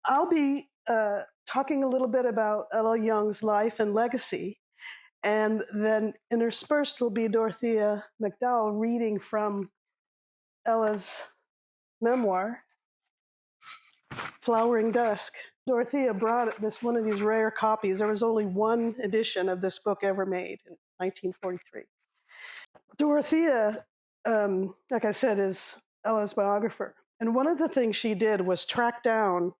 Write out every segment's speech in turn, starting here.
I'll be talking a little bit about Ella Young's life and legacy, and then interspersed will be Dorothea MacDowell reading from Ella's memoir, Flowering Dusk. Dorothea brought one of these rare copies. There was only one edition of this book ever made in 1943. Dorothea, like I said, is Ella's biographer. And one of the things she did was track down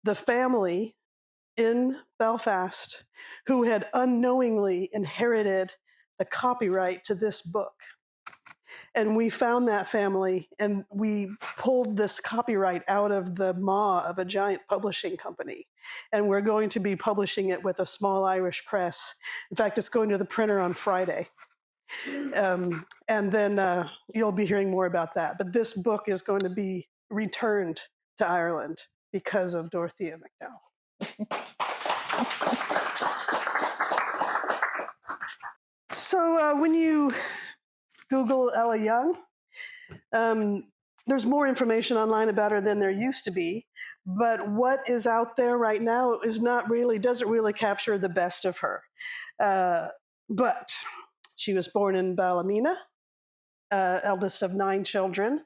the family in Belfast who had unknowingly inherited the copyright to this book. And we found that family, and we pulled this copyright out of the maw of a giant publishing company. And we're going to be publishing it with a small Irish press. In fact, it's going to the printer on Friday. And then you'll be hearing more about that. But this book is going to be returned to Ireland because of Dorothea MacDowell. So when you Google Ella Young, there's more information online about her than there used to be. But what is out there right now doesn't really capture the best of her. But she was born in Ballymena, eldest of 9 children.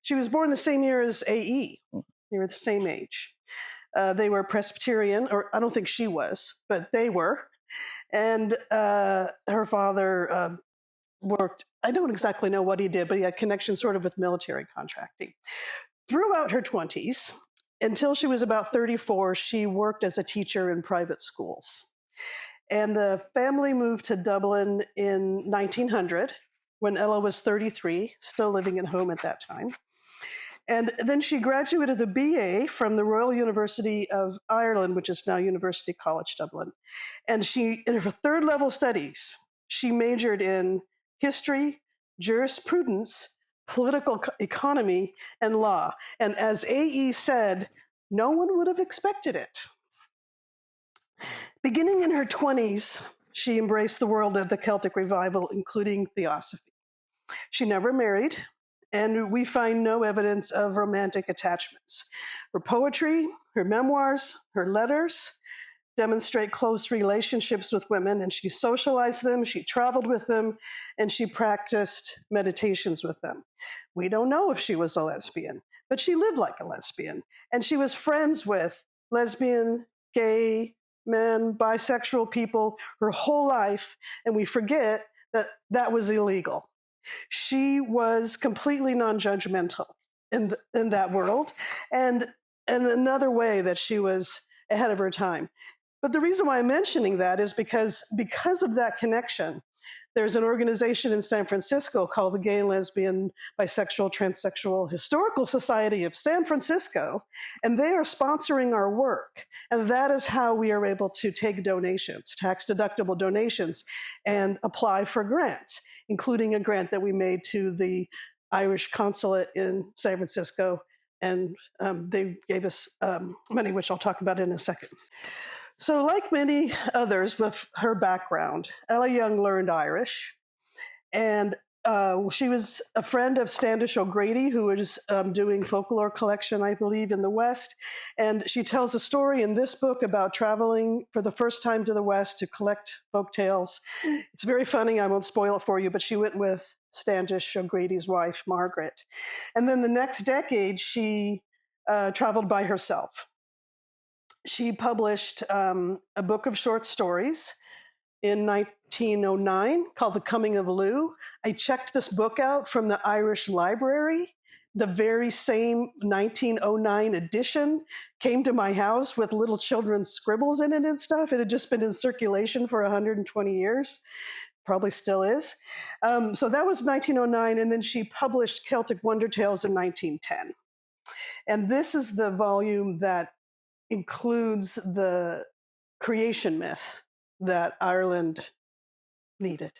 She was born the same year as A.E. They were the same age. They were Presbyterian, or I don't think she was, but they were. And her father worked, I don't exactly know what he did, but he had connections sort of with military contracting. Throughout her 20s, until she was about 34, she worked as a teacher in private schools. And the family moved to Dublin in 1900, when Ella was 33, still living at home at that time. And then she graduated with a BA from the Royal University of Ireland, which is now University College Dublin. And in her third level studies, she majored in history, jurisprudence, political economy, and law. And as A.E. said, no one would have expected it. Beginning in her 20s, she embraced the world of the Celtic revival, including theosophy. She never married, and we find no evidence of romantic attachments. Her poetry, her memoirs, her letters demonstrate close relationships with women, and she socialized them, she traveled with them, and she practiced meditations with them. We don't know if she was a lesbian, but she lived like a lesbian, and she was friends with lesbian, gay, men, bisexual people her whole life, and we forget that that was illegal. She was completely non-judgmental in that world, and another way that she was ahead of her time. But the reason why I'm mentioning that is because of that connection, there's an organization in San Francisco called the Gay and Lesbian, Bisexual, Transsexual Historical Society of San Francisco, and they are sponsoring our work. And that is how we are able to take donations, tax-deductible donations, and apply for grants, including a grant that we made to the Irish consulate in San Francisco, and they gave us money, which I'll talk about in a second. So like many others with her background, Ella Young learned Irish, and she was a friend of Standish O'Grady, who is doing folklore collection, I believe, in the West. And she tells a story in this book about traveling for the first time to the West to collect folk tales. It's very funny. I won't spoil it for you, but she went with Standish O'Grady's wife, Margaret. And then the next decade, she traveled by herself. She published a book of short stories in 1909 called The Coming of Lou. I checked this book out from the Irish Library. The very same 1909 edition came to my house with little children's scribbles in it and stuff. It had just been in circulation for 120 years. Probably still is. So that was 1909, and then she published Celtic Wonder Tales in 1910. And this is the volume that includes the creation myth that Ireland needed.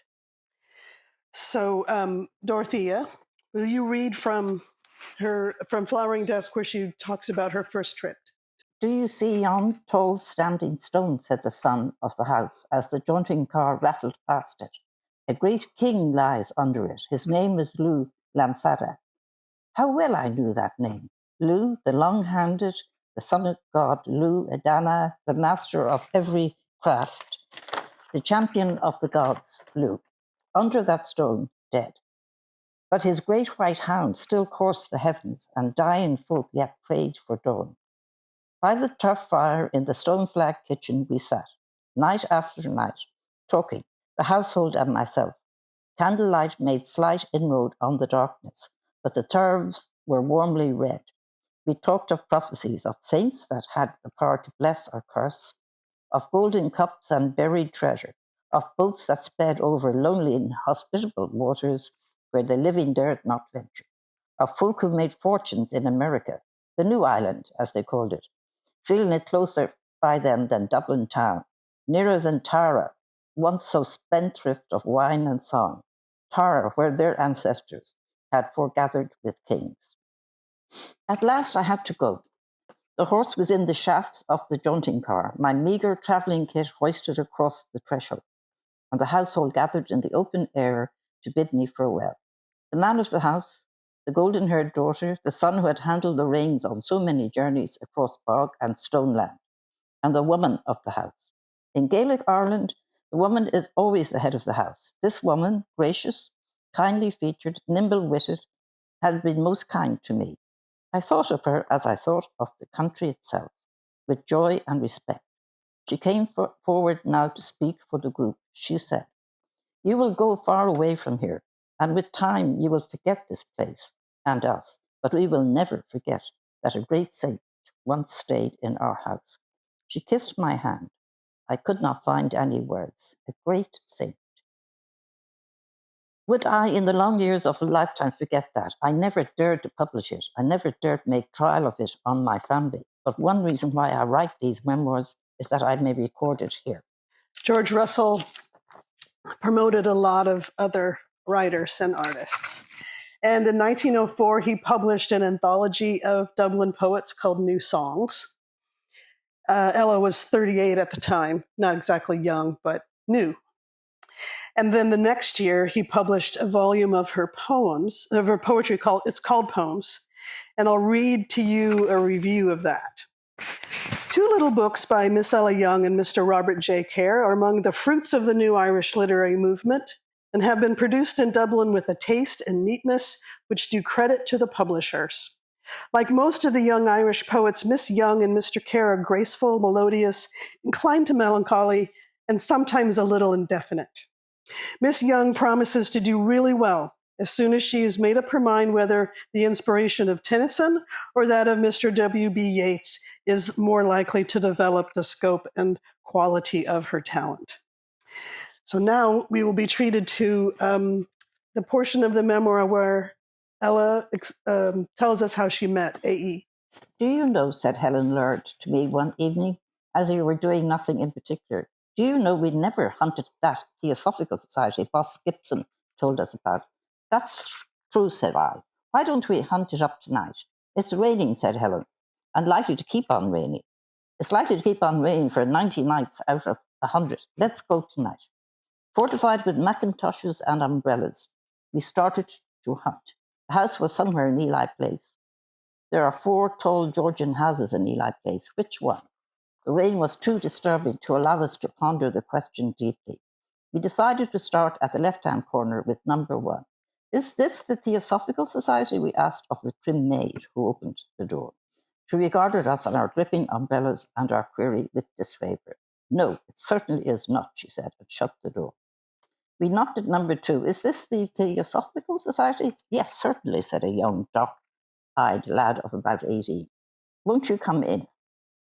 So Dorothea, will you read from Flowering Dusk, where she talks about her first trip? Do you see yon tall standing stone, said the son of the house, as the jaunting car rattled past it. A great king lies under it. His name is Lou Lamfada. How well I knew that name. Lou, the long-handed, the sun god Lu Edana, the master of every craft, the champion of the gods, Lu, under that stone, dead. But his great white hound still coursed the heavens, and dying folk yet prayed for dawn. By the turf fire in the stone-flagged kitchen we sat, night after night, talking, the household and myself. Candlelight made slight inroad on the darkness, but the turves were warmly red. We talked of prophecies, of saints that had the power to bless or curse, of golden cups and buried treasure, of boats that sped over lonely and inhospitable waters where the living dared not venture, of folk who made fortunes in America, the New Island, as they called it, feeling it closer by them than Dublin town, nearer than Tara, once so spendthrift of wine and song, Tara, where their ancestors had foregathered with kings. At last I had to go. The horse was in the shafts of the jaunting car, my meagre travelling kit hoisted across the threshold, and the household gathered in the open air to bid me farewell. The man of the house, the golden-haired daughter, the son who had handled the reins on so many journeys across bog and stone land, and the woman of the house. In Gaelic Ireland, the woman is always the head of the house. This woman, gracious, kindly featured, nimble-witted, had been most kind to me. I thought of her as I thought of the country itself, with joy and respect. She came forward now to speak for the group. She said, "You will go far away from here, and with time you will forget this place and us, but we will never forget that a great saint once stayed in our house." She kissed my hand. I could not find any words. A great saint. Would I, in the long years of a lifetime, forget that? I never dared to publish it. I never dared make trial of it on my family. But one reason why I write these memoirs is that I may record it here. George Russell promoted a lot of other writers and artists. And in 1904, he published an anthology of Dublin poets called New Songs. Ella was 38 at the time, not exactly young, but new. And then the next year, he published a volume of her poems, of her poetry it's called Poems. And I'll read to you a review of that. Two little books by Miss Ella Young and Mr. Robert J. Kerr are among the fruits of the new Irish literary movement and have been produced in Dublin with a taste and neatness which do credit to the publishers. Like most of the young Irish poets, Miss Young and Mr. Kerr are graceful, melodious, inclined to melancholy, and sometimes a little indefinite. Miss Young promises to do really well as soon as she has made up her mind whether the inspiration of Tennyson or that of Mr. W.B. Yeats is more likely to develop the scope and quality of her talent. So now we will be treated to the portion of the memoir where Ella tells us how she met A.E. "Do you know," said Helen Laird to me one evening, as we were doing nothing in particular, "do you know we never hunted that Theosophical Society Boss Gibson told us about?" "That's true," said I. "Why don't we hunt it up tonight?" "It's raining," said Helen, "and likely to keep on raining. It's likely to keep on raining for 90 nights out of 100. Let's go tonight." Fortified with macintoshes and umbrellas, we started to hunt. The house was somewhere in Ely Place. There are 4 tall Georgian houses in Ely Place. Which one? The rain was too disturbing to allow us to ponder the question deeply. We decided to start at the left-hand corner with number 1. "Is this the Theosophical Society?" we asked of the prim maid who opened the door. She regarded us and our dripping umbrellas and our query with disfavour. "No, it certainly is not," she said, and shut the door. We knocked at number 2. "Is this the Theosophical Society?" "Yes, certainly," said a young, dark-eyed lad of about 18. "Won't you come in?"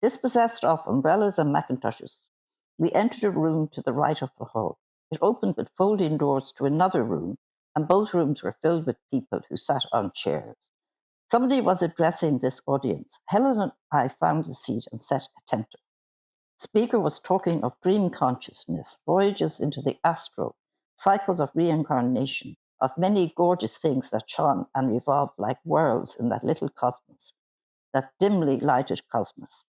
Dispossessed of umbrellas and macintoshes, we entered a room to the right of the hall. It opened with folding doors to another room, and both rooms were filled with people who sat on chairs. Somebody was addressing this audience. Helen and I found a seat and sat attentive. The speaker was talking of dream consciousness, voyages into the astral, cycles of reincarnation, of many gorgeous things that shone and revolved like whirls in that little cosmos, that dimly lighted cosmos.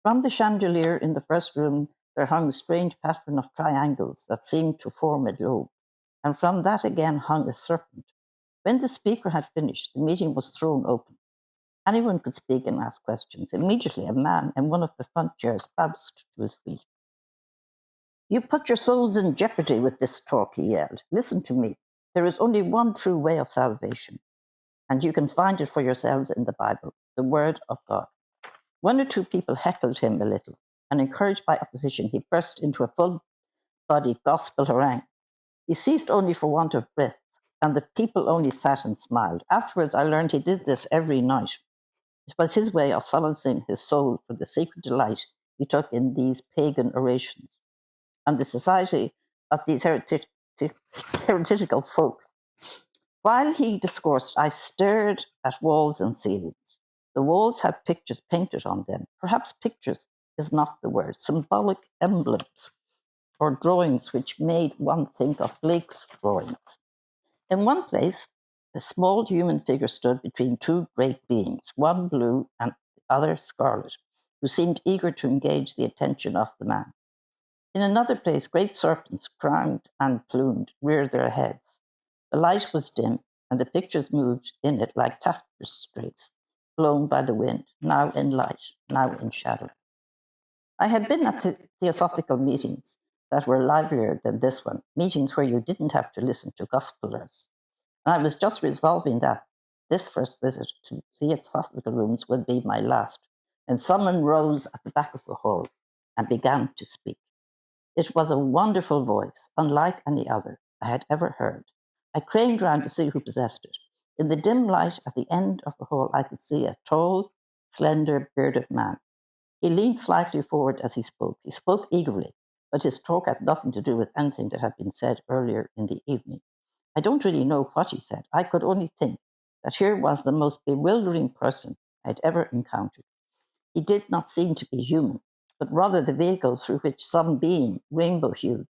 From the chandelier in the first room, there hung a strange pattern of triangles that seemed to form a globe, and from that again hung a serpent. When the speaker had finished, the meeting was thrown open. Anyone could speak and ask questions. Immediately, a man in one of the front chairs bounced to his feet. "You put your souls in jeopardy with this talk," he yelled. "Listen to me. There is only one true way of salvation, and you can find it for yourselves in the Bible, the Word of God." One or two people heckled him a little, and encouraged by opposition, he burst into a full-bodied gospel harangue. He ceased only for want of breath, and the people only sat and smiled. Afterwards, I learned he did this every night. It was his way of solacing his soul for the sacred delight he took in these pagan orations and the society of these heretical folk. While he discoursed, I stared at walls and ceilings. The walls had pictures painted on them. Perhaps pictures is not the word. Symbolic emblems or drawings which made one think of Blake's drawings. In one place, a small human figure stood between two great beings, one blue and the other scarlet, who seemed eager to engage the attention of the man. In another place, great serpents, crowned and plumed, reared their heads. The light was dim, and the pictures moved in it like tapestries, blown by the wind, now in light, now in shadow. I had been at theosophical meetings that were livelier than this one, meetings where you didn't have to listen to gospelers. And I was just resolving that this first visit to theosophical rooms would be my last, and someone rose at the back of the hall and began to speak. It was a wonderful voice, unlike any other I had ever heard. I craned round to see who possessed it. In the dim light at the end of the hall, I could see a tall, slender, bearded man. He leaned slightly forward as he spoke. He spoke eagerly, but his talk had nothing to do with anything that had been said earlier in the evening. I don't really know what he said. I could only think that here was the most bewildering person I had ever encountered. He did not seem to be human, but rather the vehicle through which some being, rainbow-hued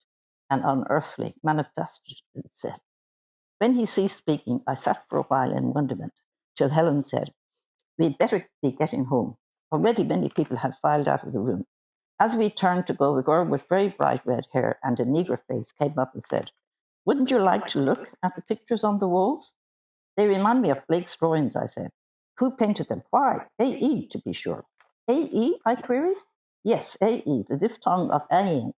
and unearthly, manifested itself. When he ceased speaking, I sat for a while in wonderment, till Helen said, "We'd better be getting home." Already many people had filed out of the room. As we turned to go, a girl with very bright red hair and a meagre face came up and said, "Wouldn't you like to look at the pictures on the walls?" "They remind me of Blake's drawings," I said. "Who painted them?" "Why, A.E., to be sure." "A.E.?" I queried. "Yes, A.E., the diphthong of Ain,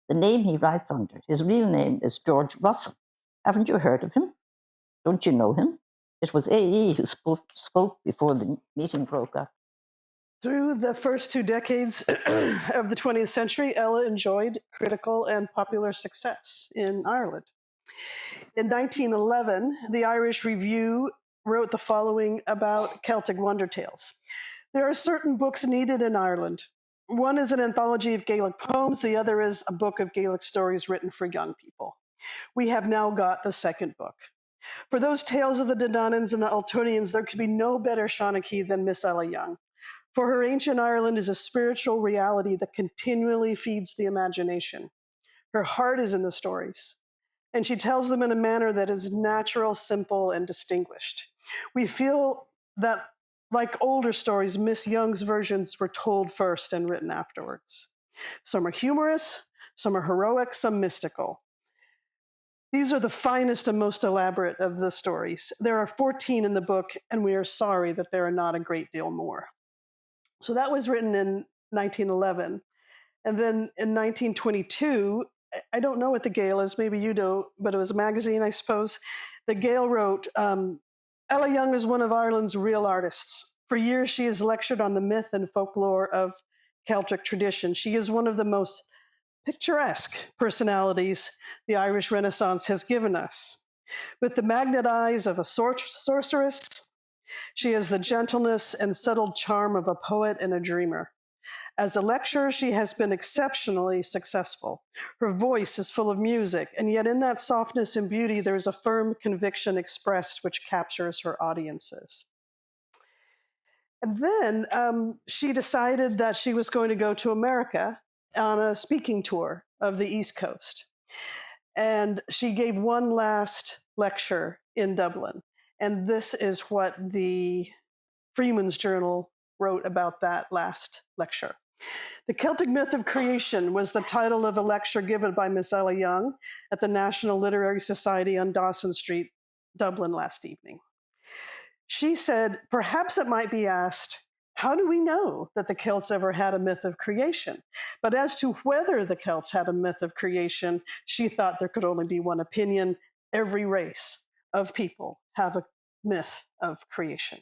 the name he writes under. His real name is George Russell. Haven't you heard of him? Don't you know him?" It was A.E. who spoke before the meeting broke up. Through the first 2 decades of the 20th century, Ella enjoyed critical and popular success in Ireland. In 1911, the Irish Review wrote the following about Celtic wonder tales. "There are certain books needed in Ireland. One is an anthology of Gaelic poems. The other is a book of Gaelic stories written for young people. We have now got the second book. For those tales of the Dodonans and the Ultonians, there could be no better Shawnachie than Miss Ella Young. For her ancient Ireland is a spiritual reality that continually feeds the imagination. Her heart is in the stories, and she tells them in a manner that is natural, simple, and distinguished. We feel that, like older stories, Miss Young's versions were told first and written afterwards. Some are humorous, some are heroic, some mystical. These are the finest and most elaborate of the stories. There are 14 in the book, and we are sorry that there are not a great deal more." So that was written in 1911. And then in 1922, I don't know what the Gale is, maybe you do, but it was a magazine, I suppose. The Gale wrote, "Ella Young is one of Ireland's real artists. For years, she has lectured on the myth and folklore of Celtic tradition. She is one of the most picturesque personalities the Irish Renaissance has given us. With the magnet eyes of a sorceress, she has the gentleness and subtle charm of a poet and a dreamer. As a lecturer, she has been exceptionally successful. Her voice is full of music, and yet in that softness and beauty, there is a firm conviction expressed which captures her audiences." And then she decided that she was going to go to America on a speaking tour of the East Coast. And she gave one last lecture in Dublin. And this is what the Freeman's Journal wrote about that last lecture. "The Celtic Myth of Creation" was the title of a lecture given by Miss Ella Young at the National Literary Society on Dawson Street, Dublin last evening. She said, perhaps it might be asked, how do we know that the Celts ever had a myth of creation? But as to whether the Celts had a myth of creation, she thought there could only be one opinion. Every race of people have a myth of creation.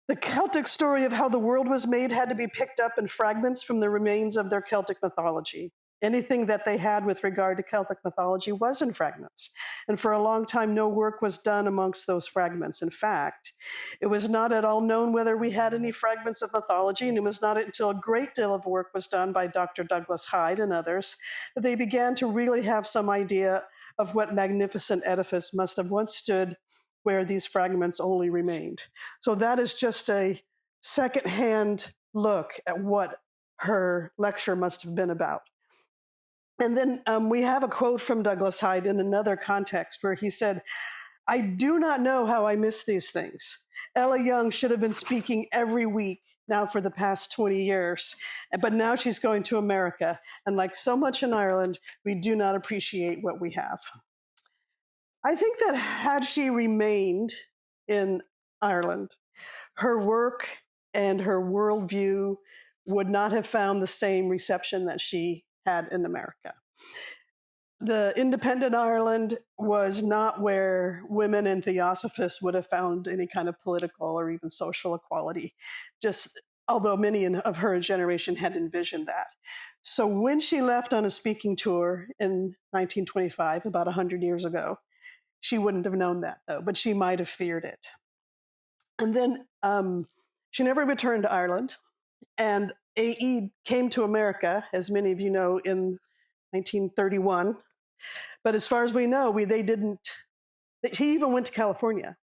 The Celtic story of how the world was made had to be picked up in fragments from the remains of their Celtic mythology. Anything that they had with regard to Celtic mythology was in fragments. And for a long time, no work was done amongst those fragments. In fact, it was not at all known whether we had any fragments of mythology, and it was not until a great deal of work was done by Dr. Douglas Hyde and others that they began to really have some idea of what magnificent edifice must have once stood where these fragments only remained. So that is just a secondhand look at what her lecture must have been about. And then we have a quote from Douglas Hyde in another context where he said, I do not know how I miss these things. Ella Young should have been speaking every week now for the past 20 years, but now she's going to America. And like so much in Ireland, we do not appreciate what we have. I think that had she remained in Ireland, her work and her worldview would not have found the same reception that she had in America. The independent Ireland was not where women and theosophists would have found any kind of political or even social equality, just although many of her generation had envisioned that. So when she left on a speaking tour in 1925, about 100 years ago, she wouldn't have known that, though, but she might have feared it. And then she never returned to Ireland. And A.E. came to America, as many of you know, in 1931. But as far as we know, they didn't. He even went to California.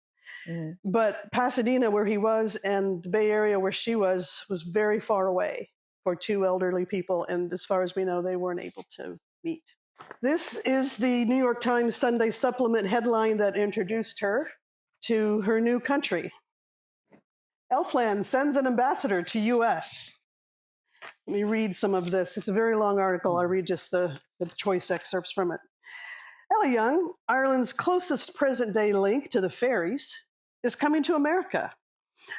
Mm-hmm. But Pasadena, where he was, and the Bay Area, where she was very far away for two elderly people. And as far as we know, they weren't able to meet. This is the New York Times Sunday Supplement headline that introduced her to her new country. Elfland sends an ambassador to U.S. Let me read some of this. It's a very long article. I'll read just the choice excerpts from it. Ella Young, Ireland's closest present-day link to the fairies, is coming to America.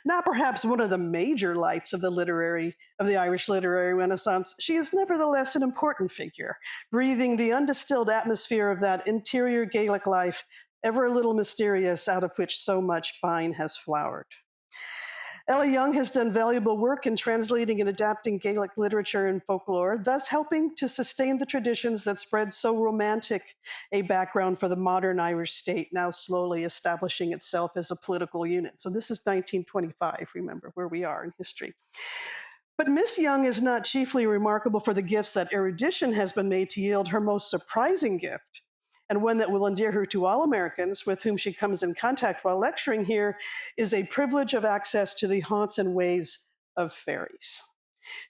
Not perhaps one of the major lights of the Irish literary Renaissance, she is nevertheless an important figure, breathing the undistilled atmosphere of that interior Gaelic life, ever a little mysterious, out of which so much fine has flowered. Ella Young has done valuable work in translating and adapting Gaelic literature and folklore, thus helping to sustain the traditions that spread so romantic a background for the modern Irish state, now slowly establishing itself as a political unit. So this is 1925, remember, where we are in history. But Miss Young is not chiefly remarkable for the gifts that erudition has been made to yield. Her most surprising gift, and one that will endear her to all Americans with whom she comes in contact while lecturing here, is a privilege of access to the haunts and ways of fairies.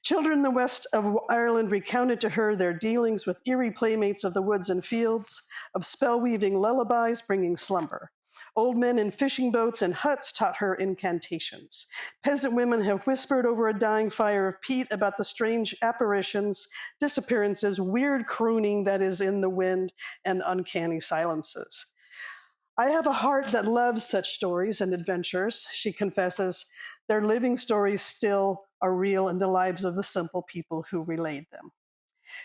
Children in the west of Ireland recounted to her their dealings with eerie playmates of the woods and fields, of spell-weaving lullabies bringing slumber. Old men in fishing boats and huts taught her incantations. Peasant women have whispered over a dying fire of peat about the strange apparitions, disappearances, weird crooning that is in the wind, and uncanny silences. I have a heart that loves such stories and adventures, she confesses. Their living stories still are real in the lives of the simple people who relayed them.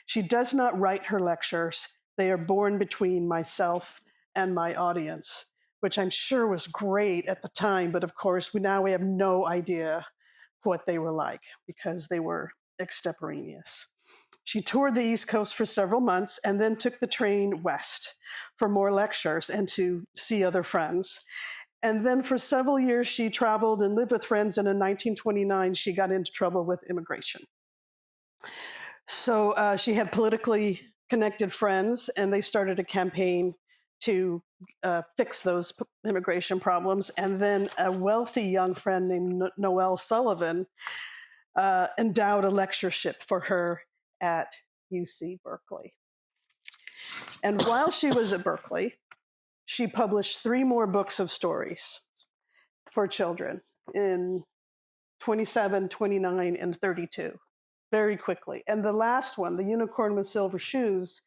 She does not write her lectures. They are born between myself and my audience, which I'm sure was great at the time, but of course we have no idea what they were like because they were extemporaneous. She toured the East Coast for several months and then took the train west for more lectures and to see other friends. And then for several years she traveled and lived with friends, and in 1929 she got into trouble with immigration. So she had politically connected friends, and they started a campaign to fix those immigration problems. And then a wealthy young friend named Noel Sullivan endowed a lectureship for her at UC Berkeley. And while she was at Berkeley, she published 3 more books of stories for children in 27, 29, and 32, very quickly. And the last one, The Unicorn with Silver Shoes,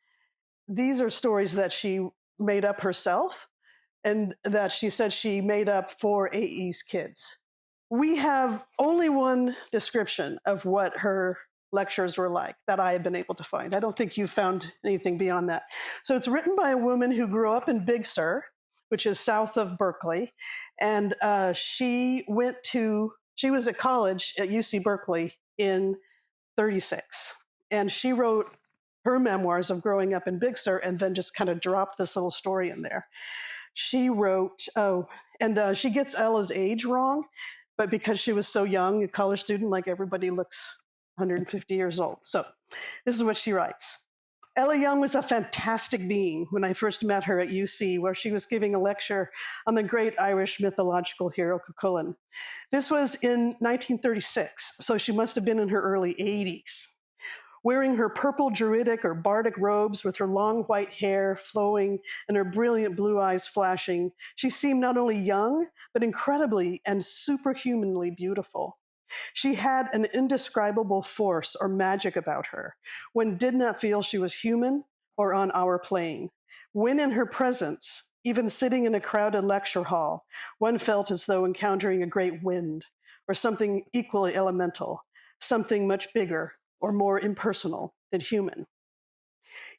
these are stories that she made up herself, and that she said she made up for AE's kids. We have only one description of what her lectures were like that I have been able to find. I don't think you found anything beyond that. So it's written by a woman who grew up in Big Sur, which is south of Berkeley, and she was at college at UC Berkeley in 36, and she wrote her memoirs of growing up in Big Sur and then just kind of dropped this little story in there. She wrote, she gets Ella's age wrong, but because she was so young, a college student, like everybody looks 150 years old. So this is what she writes. Ella Young was a fantastic being when I first met her at UC, where she was giving a lecture on the great Irish mythological hero Cuchulainn. This was in 1936, so she must have been in her early 80s. Wearing her purple druidic or bardic robes with her long white hair flowing and her brilliant blue eyes flashing, she seemed not only young, but incredibly and superhumanly beautiful. She had an indescribable force or magic about her. One did not feel she was human or on our plane. When in her presence, even sitting in a crowded lecture hall, one felt as though encountering a great wind or something equally elemental, something much bigger or more impersonal than human.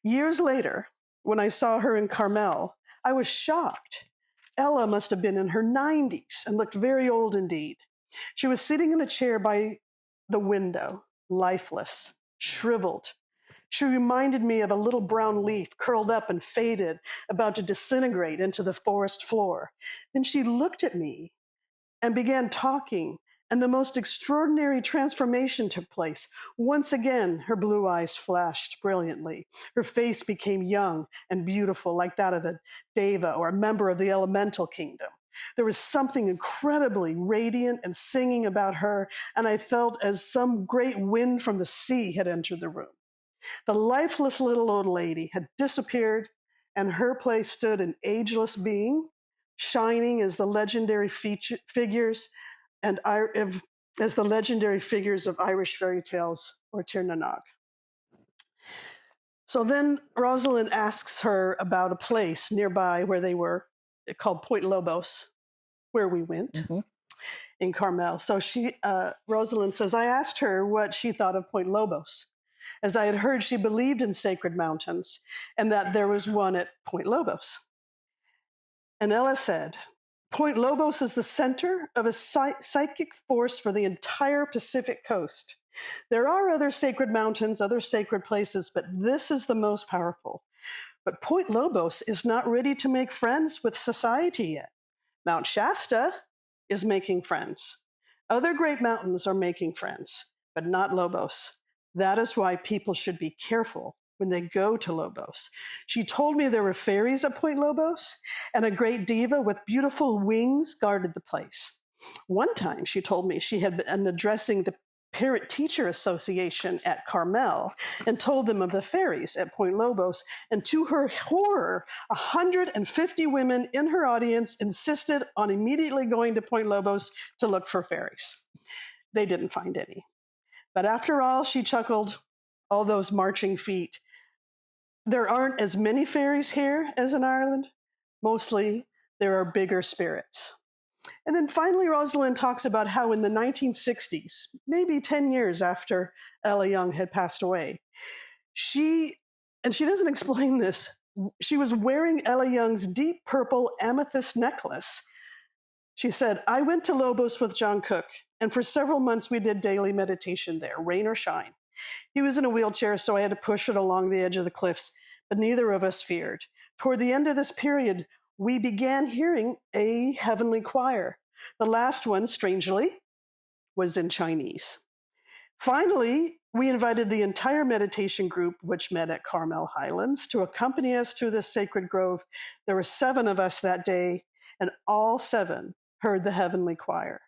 Years later, when I saw her in Carmel, I was shocked. Ella must have been in her 90s and looked very old indeed. She was sitting in a chair by the window, lifeless, shriveled. She reminded me of a little brown leaf curled up and faded, about to disintegrate into the forest floor. Then she looked at me and began talking, and the most extraordinary transformation took place. Once again, her blue eyes flashed brilliantly. Her face became young and beautiful, like that of a deva or a member of the elemental kingdom. There was something incredibly radiant and singing about her, and I felt as some great wind from the sea had entered the room. The lifeless little old lady had disappeared, and her place stood an ageless being, shining as the legendary figures and as the legendary figures of Irish fairy tales or Tir na Nog. So then Rosalind asks her about a place nearby where they were, called Point Lobos, where we went in Carmel. So Rosalind says, I asked her what she thought of Point Lobos, as I had heard she believed in sacred mountains and that there was one at Point Lobos. And Ella said, Point Lobos is the center of a psychic force for the entire Pacific coast. There are other sacred mountains, other sacred places, but this is the most powerful. But Point Lobos is not ready to make friends with society yet. Mount Shasta is making friends. Other great mountains are making friends, but not Lobos. That is why people should be careful when they go to Lobos. She told me there were fairies at Point Lobos, and a great diva with beautiful wings guarded the place. One time, she told me, she had been addressing the Parent-Teacher Association at Carmel and told them of the fairies at Point Lobos, and to her horror, 150 women in her audience insisted on immediately going to Point Lobos to look for fairies. They didn't find any. But after all, she chuckled, all those marching feet. There aren't as many fairies here as in Ireland. Mostly, there are bigger spirits. And then finally, Rosalind talks about how in the 1960s, maybe 10 years after Ella Young had passed away, and she doesn't explain this, she was wearing Ella Young's deep purple amethyst necklace. She said, I went to Lobos with John Cook, and for several months we did daily meditation there, rain or shine. He was in a wheelchair, so I had to push it along the edge of the cliffs, but neither of us feared. Toward the end of this period, we began hearing a heavenly choir. The last one, strangely, was in Chinese. Finally, we invited the entire meditation group, which met at Carmel Highlands, to accompany us to this sacred grove. There were 7 of us that day, and all 7 heard the heavenly choir.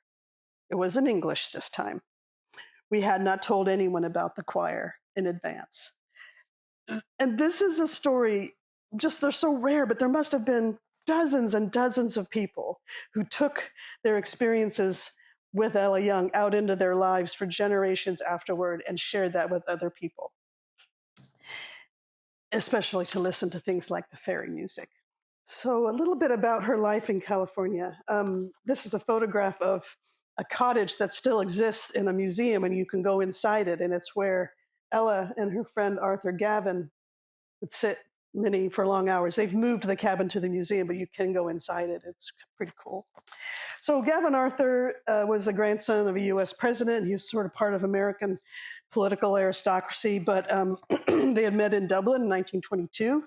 It was in English this time. We had not told anyone about the choir in advance. And this is a story, they're so rare, but there must have been dozens and dozens of people who took their experiences with Ella Young out into their lives for generations afterward and shared that with other people, especially to listen to things like the fairy music. So a little bit about her life in California. This is a photograph of a cottage that still exists in a museum, and you can go inside it. And it's where Ella and her friend Arthur Gavin would sit many for long hours. They've moved the cabin to the museum, but you can go inside it. It's pretty cool. So Gavin Arthur was the grandson of a U.S. president. He was sort of part of American political aristocracy, but they had met in Dublin in 1922.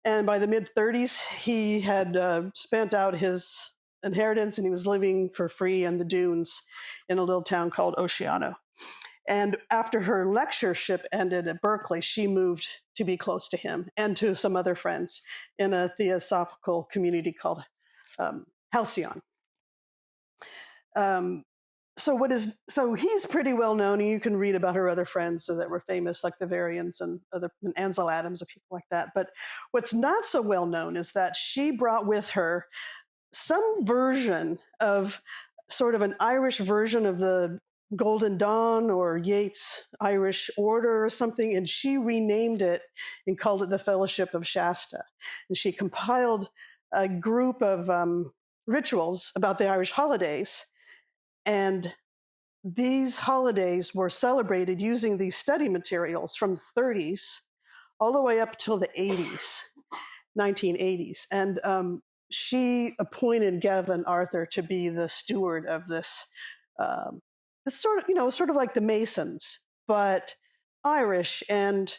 And by the mid-30s, he had spent out his inheritance and he was living for free in the dunes in a little town called Oceano. And after her lectureship ended at Berkeley, she moved to be close to him and to some other friends in a theosophical community called Halcyon. So he's pretty well known, and you can read about her other friends that were famous, like the Varians and Ansel Adams and people like that. But what's not so well known is that she brought with her some version of sort of an Irish version of the Golden Dawn or Yeats' Irish Order or something, and she renamed it and called it the Fellowship of Shasta. And she compiled a group of rituals about the Irish holidays. And these holidays were celebrated using these study materials from the 30s all the way up till the 80s, 1980s. And she appointed Gavin Arthur to be the steward of this. It's sort of like the Masons, but Irish and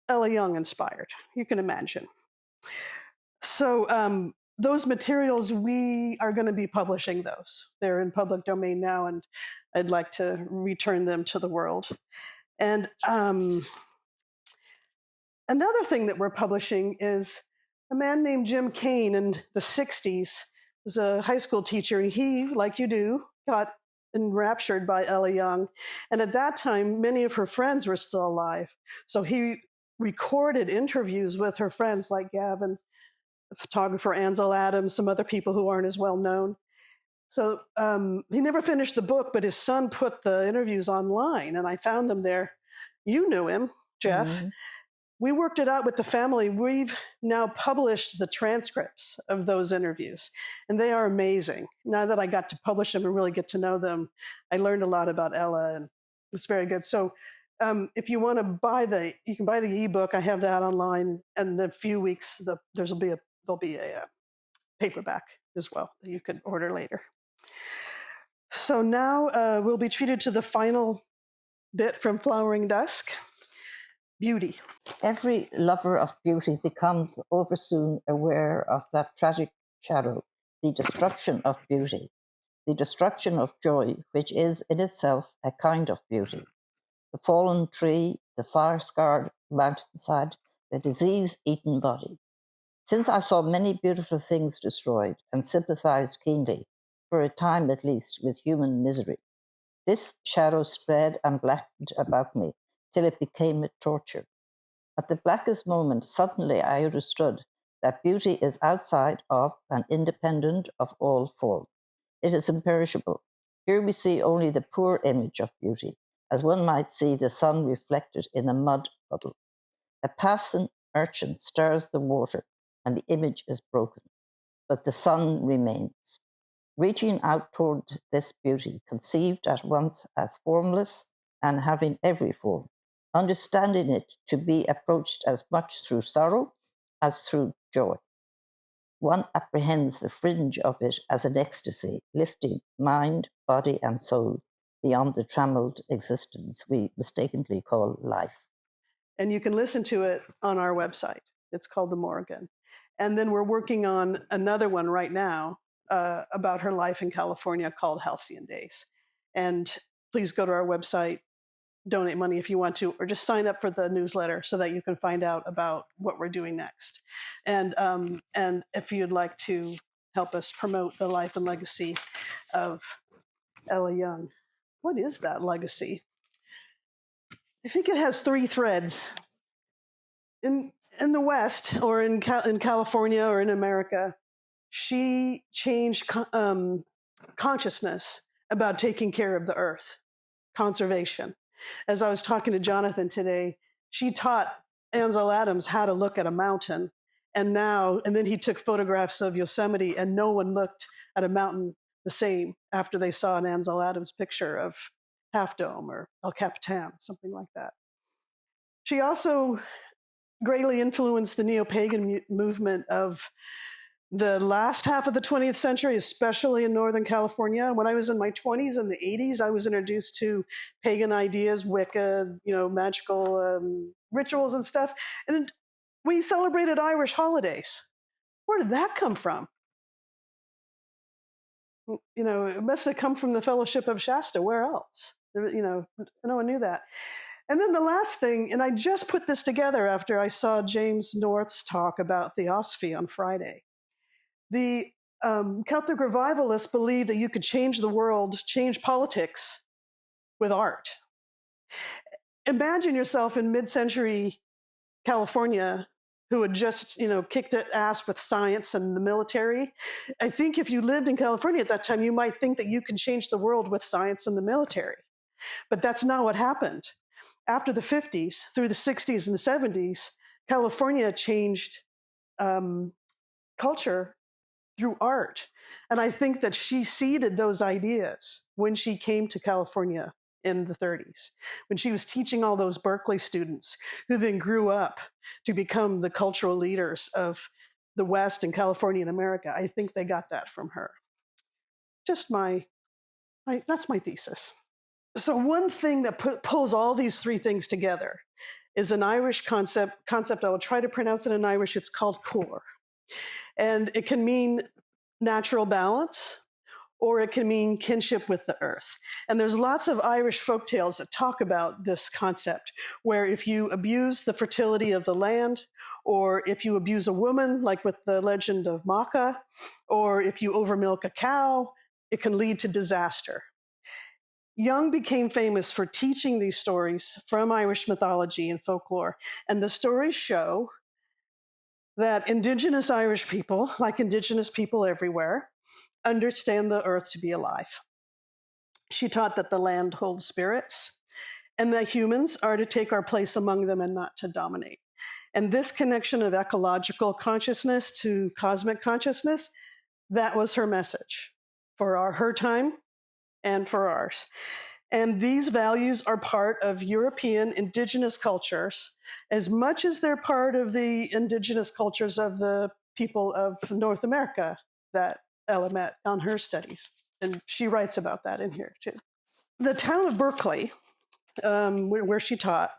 Ella Young inspired. You can imagine. So those materials, we are going to be publishing those. They're in public domain now, and I'd like to return them to the world. And another thing that we're publishing is a man named Jim Kane in the 60s was a high school teacher, and he, like you do, got enraptured by Ella Young. And at that time, many of her friends were still alive. So he recorded interviews with her friends like Gavin, the photographer Ansel Adams, some other people who aren't as well known. So he never finished the book, but his son put the interviews online, and I found them there. You knew him, Jeff. Mm-hmm. We worked it out with the family. We've now published the transcripts of those interviews, and they are amazing. Now that I got to publish them and really get to know them, I learned a lot about Ella, and it's very good. So if you want to you can buy the ebook. I have that online, and in a few weeks, there'll be a paperback as well that you can order later. So now we'll be treated to the final bit from Flowering Dusk. Beauty. Every lover of beauty becomes oversoon aware of that tragic shadow, the destruction of beauty, the destruction of joy, which is in itself a kind of beauty. The fallen tree, the fire-scarred mountainside, the disease-eaten body. Since I saw many beautiful things destroyed and sympathized keenly, for a time at least, with human misery, this shadow spread and blackened about me till it became a torture. At the blackest moment, suddenly I understood that beauty is outside of and independent of all form. It is imperishable. Here we see only the poor image of beauty, as one might see the sun reflected in a mud puddle. A passing urchin stirs the water, and the image is broken, but the sun remains. Reaching out toward this beauty, conceived at once as formless and having every form, understanding it to be approached as much through sorrow as through joy. One apprehends the fringe of it as an ecstasy, lifting mind, body, and soul beyond the trammeled existence we mistakenly call life. And you can listen to it on our website. It's called The Morgan. And then we're working on another one right now about her life in California called Halcyon Days. And please go to our website, donate money if you want to, or just sign up for the newsletter so that you can find out about what we're doing next. And if you'd like to help us promote the life and legacy of Ella Young. What is that legacy? I think it has 3 threads. In the West, or in California, or in America, she changed consciousness about taking care of the earth, conservation. As I was talking to Jonathan today, she taught Ansel Adams how to look at a mountain and now, and then he took photographs of Yosemite, and no one looked at a mountain the same after they saw an Ansel Adams picture of Half Dome or El Capitan, something like that. She also greatly influenced the neo-pagan movement of the last half of the 20th century, especially in Northern California. When I was in my 20s and the 80s, I was introduced to pagan ideas, Wicca, magical rituals and stuff. And we celebrated Irish holidays. Where did that come from? It must have come from the Fellowship of Shasta. Where else? No one knew that. And then the last thing, and I just put this together after I saw James North's talk about theosophy on Friday. The Celtic revivalists believed that you could change the world, change politics with art. Imagine yourself in mid-century California who had just, kicked ass with science and the military. I think if you lived in California at that time, you might think that you can change the world with science and the military. But that's not what happened. After the 50s, through the 60s and the 70s, California changed culture through art. And I think that she seeded those ideas when she came to California in the 30s, when she was teaching all those Berkeley students who then grew up to become the cultural leaders of the West and California and America. I think they got that from her. Just that's my thesis. So one thing that pulls all these three things together is an Irish concept. I will try to pronounce it in Irish. It's called cóir. And it can mean natural balance, or it can mean kinship with the earth. And there's lots of Irish folktales that talk about this concept, where if you abuse the fertility of the land, or if you abuse a woman, like with the legend of Macha, or if you overmilk a cow, it can lead to disaster. Young became famous for teaching these stories from Irish mythology and folklore. And the stories show that Indigenous Irish people, like Indigenous people everywhere, understand the earth to be alive. She taught that the land holds spirits and that humans are to take our place among them and not to dominate. And this connection of ecological consciousness to cosmic consciousness, that was her message for her time and for ours. And these values are part of European indigenous cultures as much as they're part of the indigenous cultures of the people of North America that Ella met on her studies. And she writes about that in here too. The town of Berkeley, where she taught,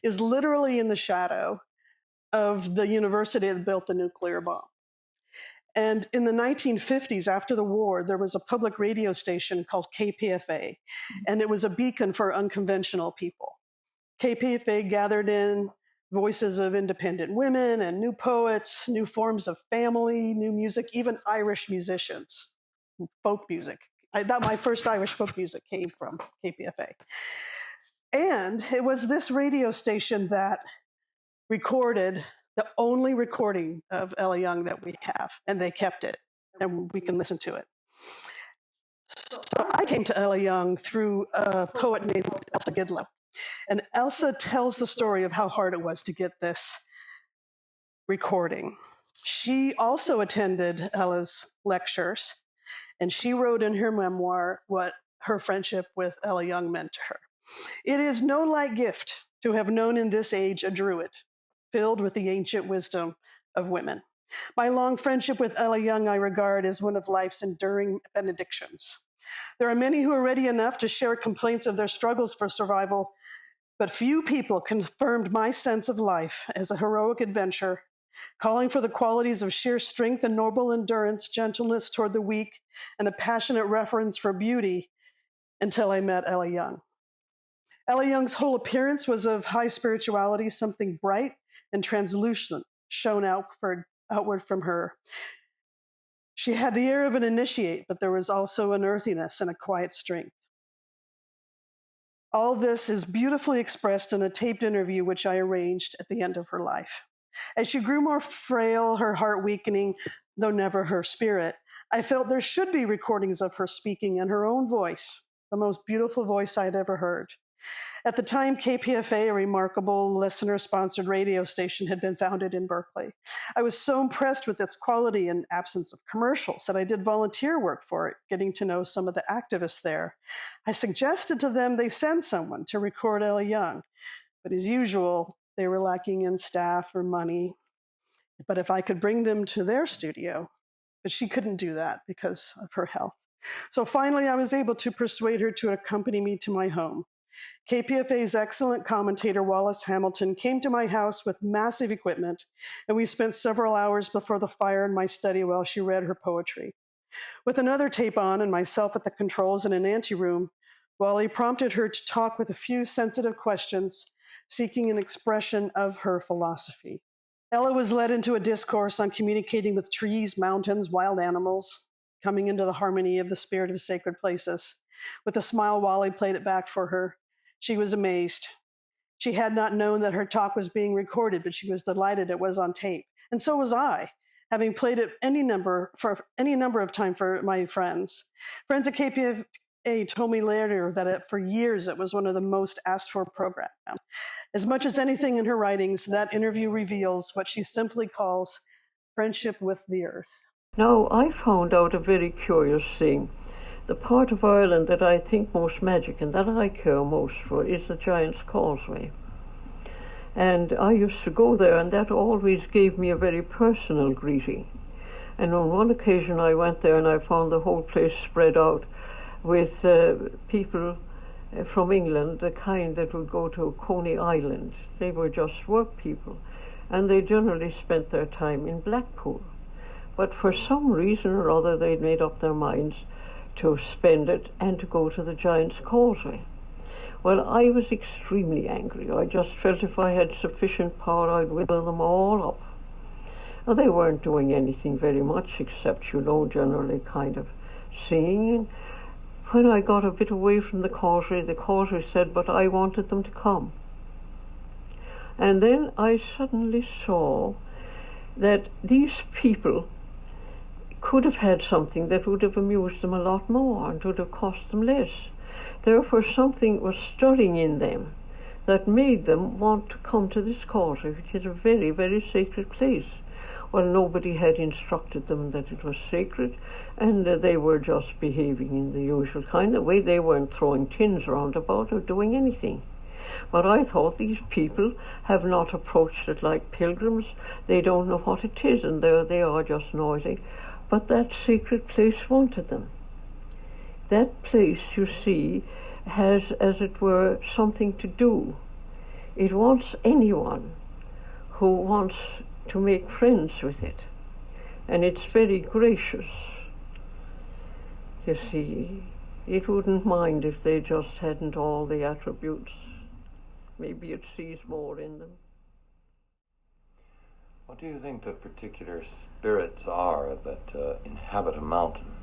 is literally in the shadow of the university that built the nuclear bomb. And in the 1950s, after the war, there was a public radio station called KPFA, and it was a beacon for unconventional people. KPFA gathered in voices of independent women and new poets, new forms of family, new music, even Irish musicians, folk music. My first Irish folk music came from KPFA. And it was this radio station that recorded the only recording of Ella Young that we have, and they kept it, and we can listen to it. So I came to Ella Young through a poet named Elsa Gidlow. And Elsa tells the story of how hard it was to get this recording. She also attended Ella's lectures, and she wrote in her memoir what her friendship with Ella Young meant to her. It is no light gift to have known in this age a druid, filled with the ancient wisdom of women. My long friendship with Ella Young I regard as one of life's enduring benedictions. There are many who are ready enough to share complaints of their struggles for survival, but few people confirmed my sense of life as a heroic adventure, calling for the qualities of sheer strength and noble endurance, gentleness toward the weak, and a passionate reverence for beauty until I met Ella Young. Ella Young's whole appearance was of high spirituality, something bright and translucent shone outward from her. She had the air of an initiate, but there was also an earthiness and a quiet strength. All this is beautifully expressed in a taped interview which I arranged at the end of her life. As she grew more frail, her heart weakening, though never her spirit, I felt there should be recordings of her speaking in her own voice, the most beautiful voice I'd ever heard. At the time, KPFA, a remarkable listener-sponsored radio station, had been founded in Berkeley. I was so impressed with its quality and absence of commercials that I did volunteer work for it, getting to know some of the activists there. I suggested to them they send someone to record Ella Young, but as usual, they were lacking in staff or money. But if I could bring them to their studio, but she couldn't do that because of her health. So finally, I was able to persuade her to accompany me to my home. KPFA's excellent commentator, Wallace Hamilton, came to my house with massive equipment, and we spent several hours before the fire in my study while she read her poetry. With another tape on and myself at the controls in an anteroom, Wally prompted her to talk with a few sensitive questions, seeking an expression of her philosophy. Ella was led into a discourse on communicating with trees, mountains, wild animals, coming into the harmony of the spirit of sacred places. With a smile, Wally played it back for her. She was amazed. She had not known that her talk was being recorded, but she was delighted it was on tape. And so was I, having played it any number of times for my friends. Friends at KPFA told me later that for years it was one of the most asked for programs. As much as anything in her writings, that interview reveals what she simply calls friendship with the earth. Now, I found out a very curious thing. The part of Ireland that I think most magic and that I care most for is the Giant's Causeway. And I used to go there, and that always gave me a very personal greeting. And on one occasion I went there and I found the whole place spread out with people from England, the kind that would go to Coney Island. They were just work people, and they generally spent their time in Blackpool. But for some reason or other they'd made up their minds to spend it and to go to the Giant's Causeway. Well, I was extremely angry. I just felt if I had sufficient power I'd wither them all up. Now, they weren't doing anything very much except, generally kind of singing. When I got a bit away from the causeway said, but I wanted them to come. And then I suddenly saw that these people could have had something that would have amused them a lot more and would have cost them less. Therefore, something was stirring in them that made them want to come to this causeway, which is a very, very sacred place. Well, nobody had instructed them that it was sacred, and they were just behaving in the usual kind of way. They weren't throwing tins around about or doing anything. But I thought, these people have not approached it like pilgrims. They don't know what it is, and there they are just noisy. But that sacred place wanted them. That place, you see, has, as it were, something to do. It wants anyone who wants to make friends with it. And it's very gracious. You see, it wouldn't mind if they just hadn't all the attributes. Maybe it sees more in them. What do you think the particular spirits are that inhabit a mountain?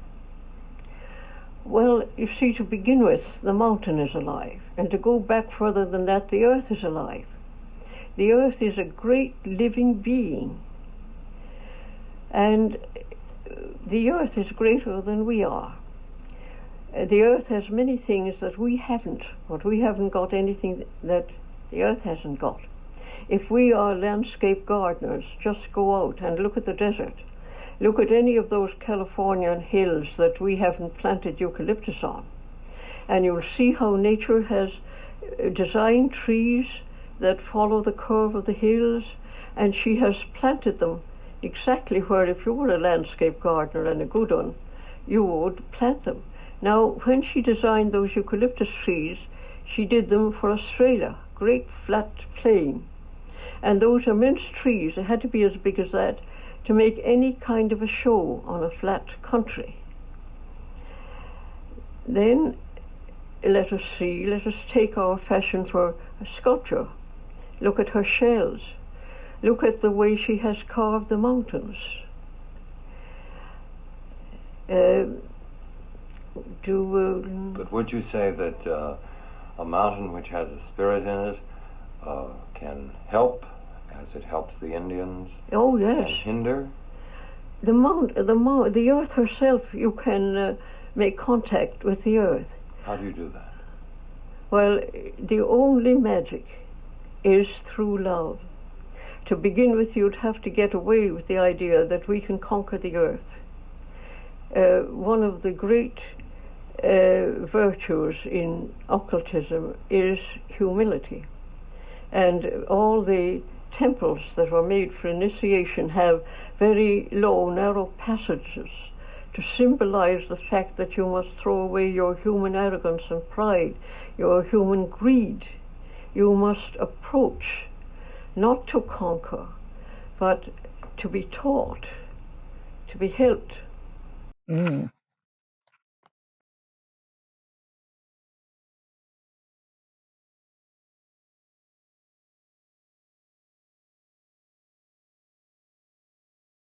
Well, you see, to begin with, the mountain is alive. And to go back further than that, the earth is alive. The earth is a great living being. And the earth is greater than we are. The earth has many things that we haven't, but we haven't got anything that the earth hasn't got. If we are landscape gardeners, just go out and look at the desert. Look at any of those Californian hills that we haven't planted eucalyptus on. And you'll see how nature has designed trees that follow the curve of the hills, and she has planted them exactly where, if you were a landscape gardener and a good one, you would plant them. Now, when she designed those eucalyptus trees, she did them for Australia, great flat plain. And those immense trees, they had to be as big as that to make any kind of a show on a flat country. Then, let us take our fashion for a sculpture. Look at her shells. Look at the way she has carved the mountains. But would you say that a mountain which has a spirit in it can help, as it helps the Indians? Oh, yes. And hinder? The earth herself, you can make contact with the earth. How do you do that? Well, the only magic is through love. To begin with, you'd have to get away with the idea that we can conquer the earth. One of the great virtues in occultism is humility. And all the temples that were made for initiation have very low, narrow passages to symbolize the fact that you must throw away your human arrogance and pride, your human greed. You must approach, not to conquer, but to be taught, to be helped.